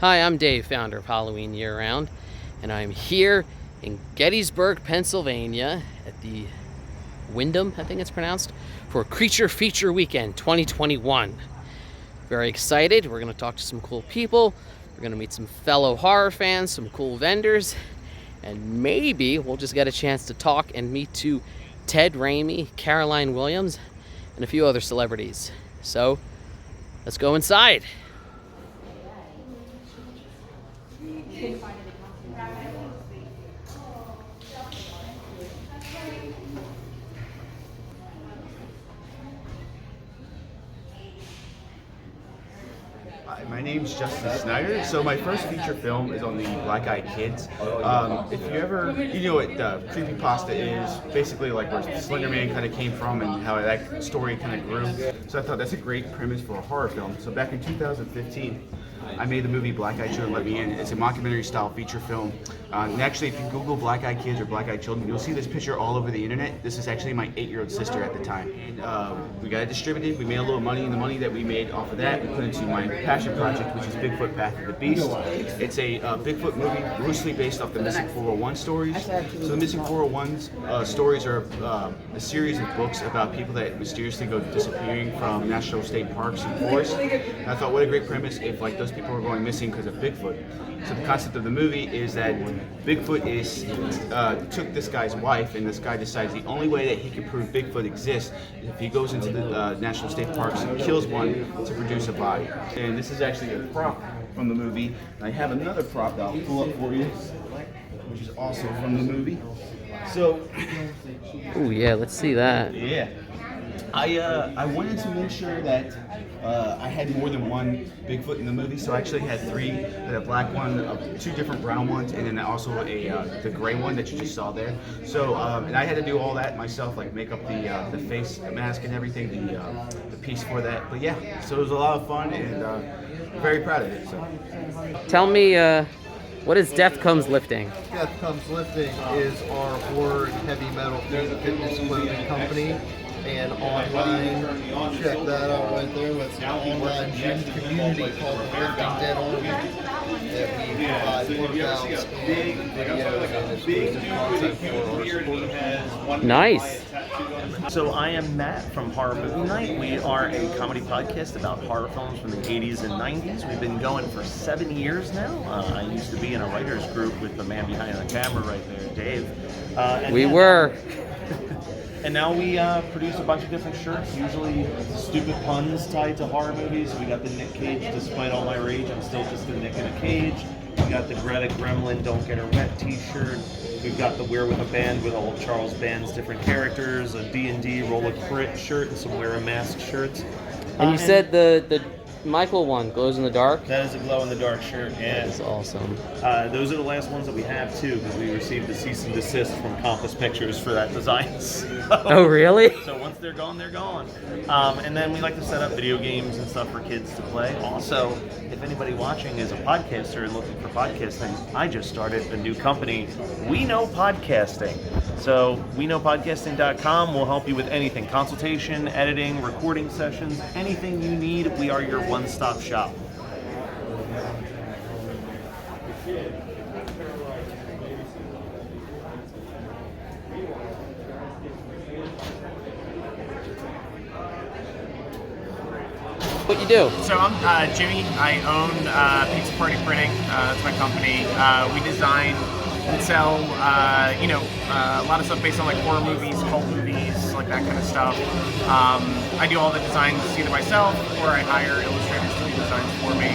Hi, I'm Dave, founder of Halloween Year Round, and I'm here in Gettysburg, Pennsylvania at the Wyndham, I think it's pronounced, for Creature Feature Weekend 2021. Very excited. We're going to talk to some cool people. We're going to meet some fellow horror fans, some cool vendors, and maybe we'll just get a chance to talk and meet to Ted Raimi, Caroline Williams, and a few other celebrities. So, let's go inside. My name's Justin Snyder. So my first feature film is on the Black Eyed Kids. If you ever, you know what creepypasta is, basically like where Slender Man kind of came from and how that story kind of grew. So I thought that's a great premise for a horror film. So back in 2015, I made the movie Black Eyed Children Let Me In. It's a mockumentary style feature film. And actually, if you Google Black Eyed Kids or Black Eyed Children, you'll see this picture all over the internet. This is actually my 8-year-old sister at the time. And we got it distributed. We made a little money, and the money that we made off of that, we put into my passion project, which is Bigfoot Path of the Beast. It's a Bigfoot movie loosely based off the Missing 401 stories. So the Missing 401 stories are a series of books about people that mysteriously go disappearing from national state parks and forests. And I thought, what a great premise if like those people were going missing because of Bigfoot. So the concept of the movie is that Bigfoot took this guy's wife, and this guy decides the only way that he can prove Bigfoot exists is if he goes into the national state parks and kills one to produce a body. And this is actually a prop from the movie. And I have another prop that I'll pull up for you, which is also from the movie. So, Oh yeah, let's see that. yeah. I wanted to make sure that I had more than one Bigfoot in the movie, so I actually had 3, a black one, 2 different brown ones, and then also the gray one that you just saw there. So, and I had to do all that myself, like make up the face mask and everything, the piece for that. But yeah, so it was a lot of fun, and very proud of it. So. Tell me, what is Death Comes Lifting? Death Comes Lifting is our horror and heavy metal fitness clothing company. And online, check that out right there. That's an online gym community called the Lifting Dead Army that we provide workouts and videos and exclusive content for our supporters. Nice. So I am Matt from Horror Movie Night. We are a comedy podcast about horror films from the 80s and 90s. We've been going for 7 years now. I used to be in a writer's group with the man behind the camera right there, Dave. We were. And now we produce a bunch of different shirts, usually stupid puns tied to horror movies. We got the Nick Cage, despite all my rage, I'm still just a Nick in a cage. We got the Greta Gremlin, Don't Get Her Wet t-shirt. We've got the We're With a Band with all of Charles Band's different characters, a D&D Roll a Crit shirt, and some Wear a Mask shirts. And you said the Michael one glows in the dark? That is a glow-in-the-dark shirt, yeah. That is awesome. Those are the last ones that we have, too, because we received a cease and desist from Compass Pictures for that design. Oh, really? So once they're gone, they're gone. And then we like to set up video games and stuff for kids to play. Also, if anybody watching is a podcaster and looking for podcasting, I just started a new company, We Know Podcasting. So WeKnowPodcasting.com will help you with anything. Consultation, editing, recording sessions, anything you need, we are your one-stop shop. What you do? So I'm Jimmy. I own Pizza Party Printing. That's my company. We design and sell, a lot of stuff based on like horror movies, cult movies, like that kind of stuff. I do all the designs either myself or I hire illustrators to do designs for me.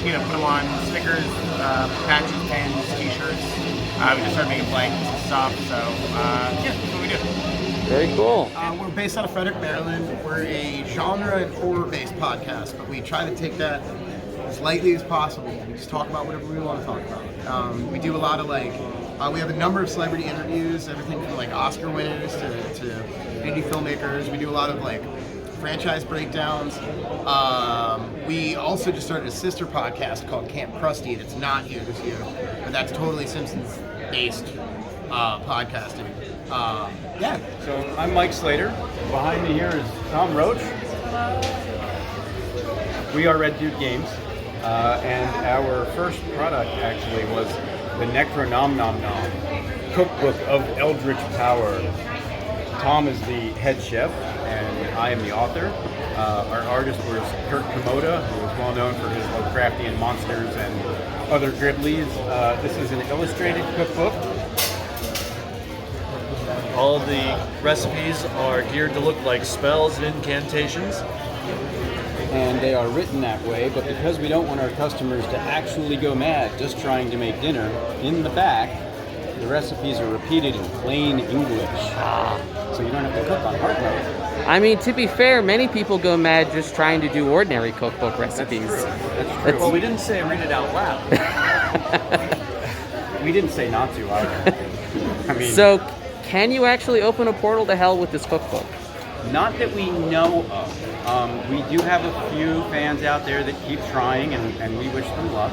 We put them on stickers, patches, pins, t-shirts. We just started making blankets and stuff. So that's what we do. Very cool. We're based out of Frederick, Maryland. We're a genre and horror-based podcast, but we try to take that as lightly as possible. We just talk about whatever we want to talk about. We do a lot of we have a number of celebrity interviews, everything from like Oscar winners to indie filmmakers. We do a lot of like franchise breakdowns. We also just started a sister podcast called Camp Krusty that's not you, it's you, but that's totally Simpsons-based podcasting. So I'm Mike Slater. Behind me here is Tom Roach. We are Red Dude Games, and our first product actually was the Necronomnom Cookbook of Eldritch Power. Tom is the head chef, and I am the author. Our artist was Kurt Komoda, who is well known for his Lovecraftian monsters and other Griblies. This is an illustrated cookbook. All of the recipes are geared to look like spells and incantations. And they are written that way, but because we don't want our customers to actually go mad just trying to make dinner, in the back, the recipes are repeated in plain English. So you don't have to cook on hard mode. I mean, to be fair, many people go mad just trying to do ordinary cookbook recipes. That's true. Well, we didn't say read it out loud. We didn't say not to either. I mean, So, can you actually open a portal to hell with this cookbook? not that we know of. We do have a few fans out there that keep trying, and we wish them luck.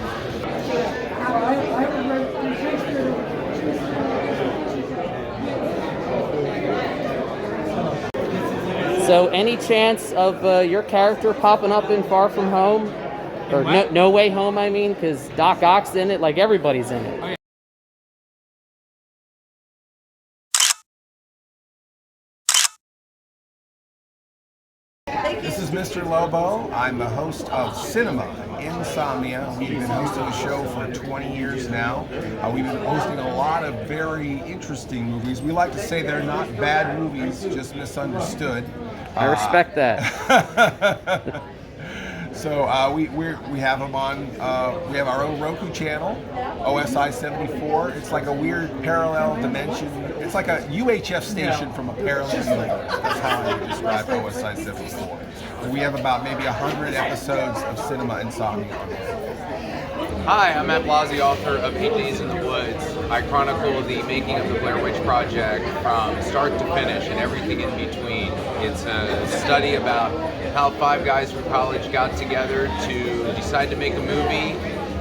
So, any chance of your character popping up in Far From Home? Or no Way Home, I mean, because Doc Ock's in it, like everybody's in it. This is Mr. Lobo. I'm the host of Cinema Insomnia. We've been hosting the show for 20 years now. We've been hosting a lot of very interesting movies. We like to say they're not bad movies, just misunderstood. I respect that. So we have them on. We have our own Roku channel, OSI 74. It's like a weird parallel dimension. It's like a UHF station from a parallel universe. That's how I would describe OSI 74. And we have about maybe 100 episodes of Cinema Insomnia on there. Hi, I'm Matt Blasey, author of 8 Days in the Woods. I chronicle the making of the Blair Witch Project from start to finish and everything in between. It's a study about how 5 guys from college got together to decide to make a movie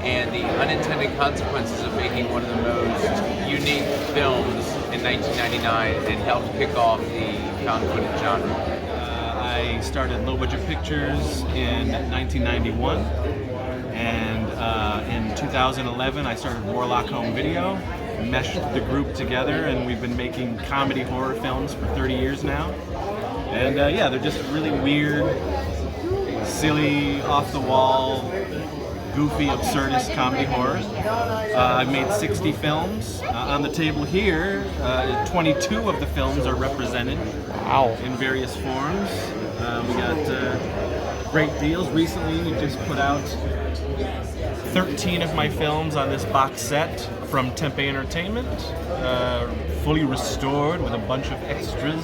and the unintended consequences of making one of the most unique films in 1999 and helped kick off the found footage genre. I started Low Budget Pictures in 1991, and in 2011 I started Warlock Home Video, meshed the group together, and we've been making comedy horror films for 30 years now. And yeah, they're just really weird, silly, off-the-wall, goofy, absurdist comedy horror. I've made 60 films. On the table here, 22 of the films are represented in various forms. We got great deals. Recently, we just put out 13 of my films on this box set from Tempe Entertainment, fully restored with a bunch of extras.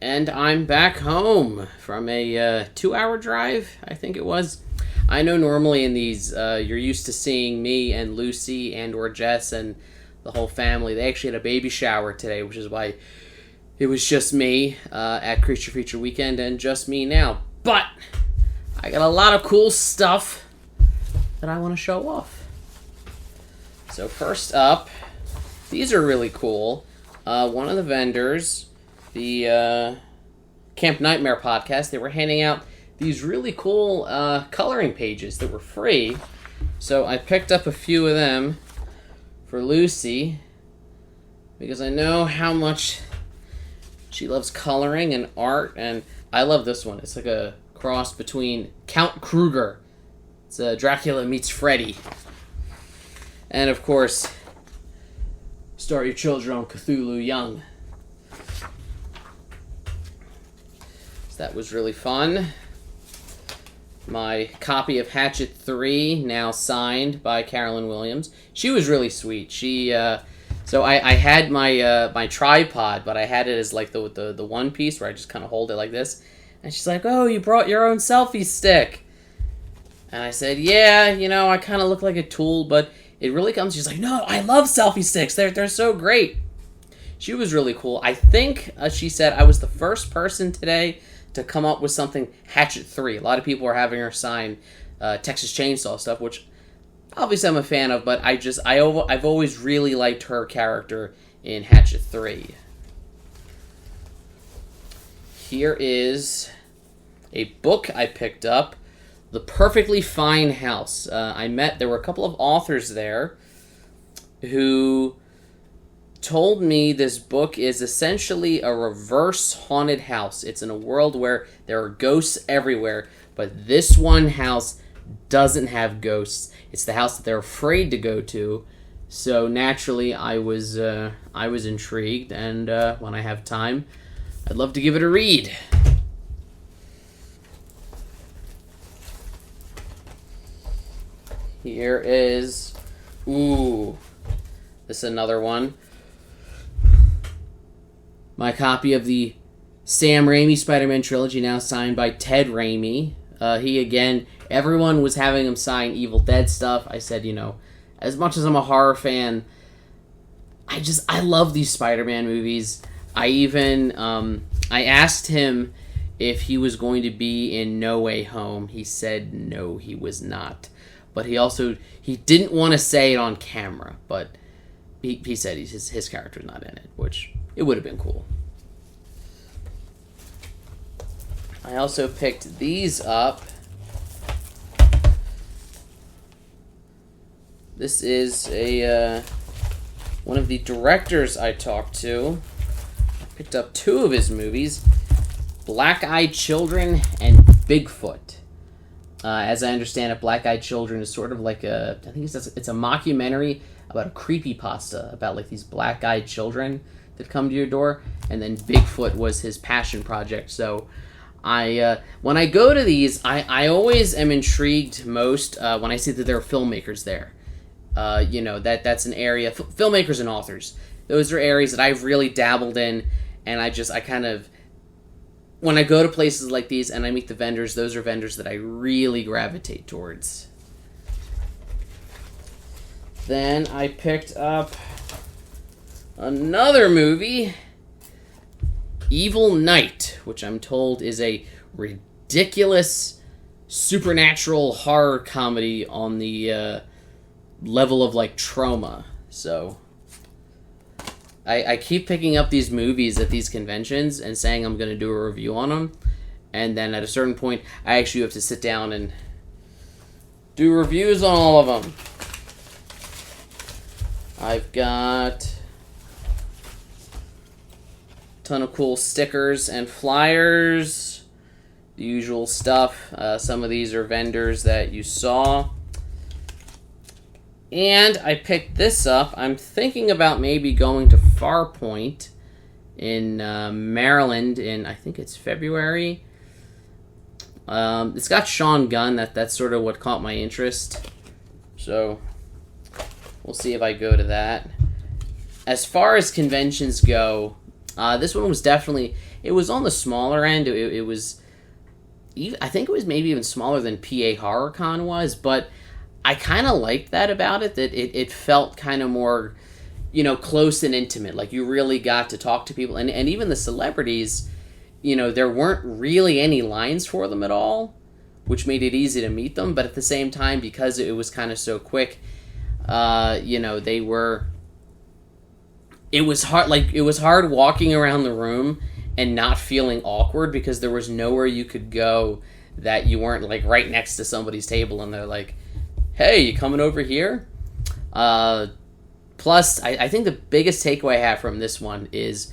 And I'm back home from a 2-hour drive, I think it was. I know normally in these, you're used to seeing me and Lucy and or Jess and the whole family. They actually had a baby shower today, which is why it was just me at Creature Feature Weekend and just me now. But I got a lot of cool stuff that I want to show off. So first up, these are really cool. One of the vendors, the Camp Nightmare podcast, they were handing out these really cool coloring pages that were free. So I picked up a few of them for Lucy because I know how much she loves coloring and art, and I love this one. It's like a cross between Count Kruger. It's Dracula meets Freddy. And of course, Start Your Children on Cthulhu Young. So that was really fun. My copy of Hatchet 3, now signed by Carolyn Williams. She was really sweet. She, so I had my my tripod, but I had it as like the one piece where I just kind of hold it like this. And she's like, "Oh, you brought your own selfie stick." And I said, "Yeah, you know, I kind of look like a tool, but it really comes." She's like, "No, I love selfie sticks. They're so great." She was really cool. I think she said I was the first person today to come up with something Hatchet 3. A lot of people are having her sign Texas Chainsaw stuff, which obviously I'm a fan of, but I've always really liked her character in Hatchet 3. Here is a book I picked up, The Perfectly Fine House. There were a couple of authors there who told me this book is essentially a reverse haunted house. It's in a world where there are ghosts everywhere, but this one house doesn't have ghosts. It's the house that they're afraid to go to. So naturally, I was intrigued, and when I have time, I'd love to give it a read. Here is, this is another one. My copy of the Sam Raimi Spider-Man trilogy, now signed by Ted Raimi. Everyone was having him sign Evil Dead stuff. I said, you know, as much as I'm a horror fan, I love these Spider-Man movies. I asked him if he was going to be in No Way Home. He said no, he was not. But he didn't want to say it on camera, but he said his character's not in it, which it would have been cool. I also picked these up. This is one of the directors I talked to. I picked up 2 of his movies, Black-Eyed Children and Bigfoot. As I understand it, Black-Eyed Children is sort of like I think it's a mockumentary about a creepypasta about like these black-eyed children that come to your door, and then Bigfoot was his passion project. So when I go to these, I always am intrigued most when I see that there are filmmakers there. That's an area, filmmakers and authors. Those are areas that I've really dabbled in, and when I go to places like these and I meet the vendors, those are vendors that I really gravitate towards. Then I picked up another movie, Evil Night, which I'm told is a ridiculous supernatural horror comedy on the level of like Trauma. So I keep picking up these movies at these conventions and saying I'm going to do a review on them, and then at a certain point I actually have to sit down and do reviews on all of them. I've got a ton of cool stickers and flyers, the usual stuff. Some of these are vendors that you saw. And I picked this up. I'm thinking about maybe going to Farpoint in Maryland in, I think it's February. It's got Sean Gunn. That's sort of what caught my interest. So we'll see if I go to that. As far as conventions go, This one was definitely, it was on the smaller end. It was, I think it was maybe even smaller than PA HorrorCon was, but I kind of liked that about it, that it felt kind of more, close and intimate. Like, you really got to talk to people, and even the celebrities, there weren't really any lines for them at all, which made it easy to meet them, but at the same time, because it was kind of so quick, they were... It was hard walking around the room and not feeling awkward, because there was nowhere you could go that you weren't, like, right next to somebody's table and they're like, hey, you coming over here? Plus, I think the biggest takeaway I have from this one is,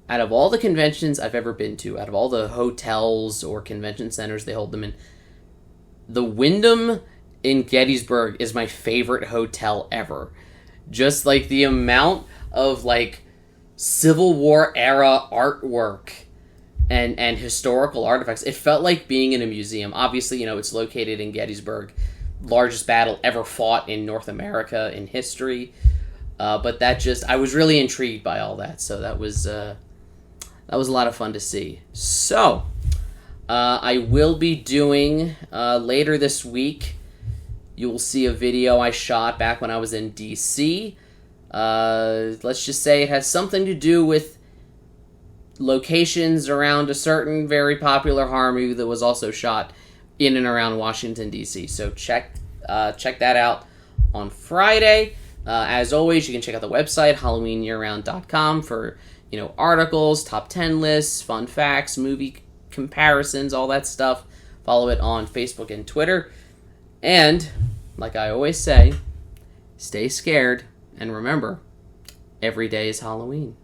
out of all the conventions I've ever been to, out of all the hotels or convention centers they hold them in, the Wyndham in Gettysburg is my favorite hotel ever. Just, like, the amount of, like, Civil War era artwork and historical artifacts. It felt like being in a museum. Obviously, it's located in Gettysburg, largest battle ever fought in North America in history. But I was really intrigued by all that. So that was a lot of fun to see. So, I will be doing, later this week, you will see a video I shot back when I was in DC. Let's just say it has something to do with locations around a certain very popular horror movie that was also shot in and around Washington, D.C. So check that out on Friday. As always, you can check out the website, HalloweenYearRound.com, for articles, top 10 lists, fun facts, movie comparisons, all that stuff. Follow it on Facebook and Twitter. And, like I always say, stay scared. And remember, every day is Halloween.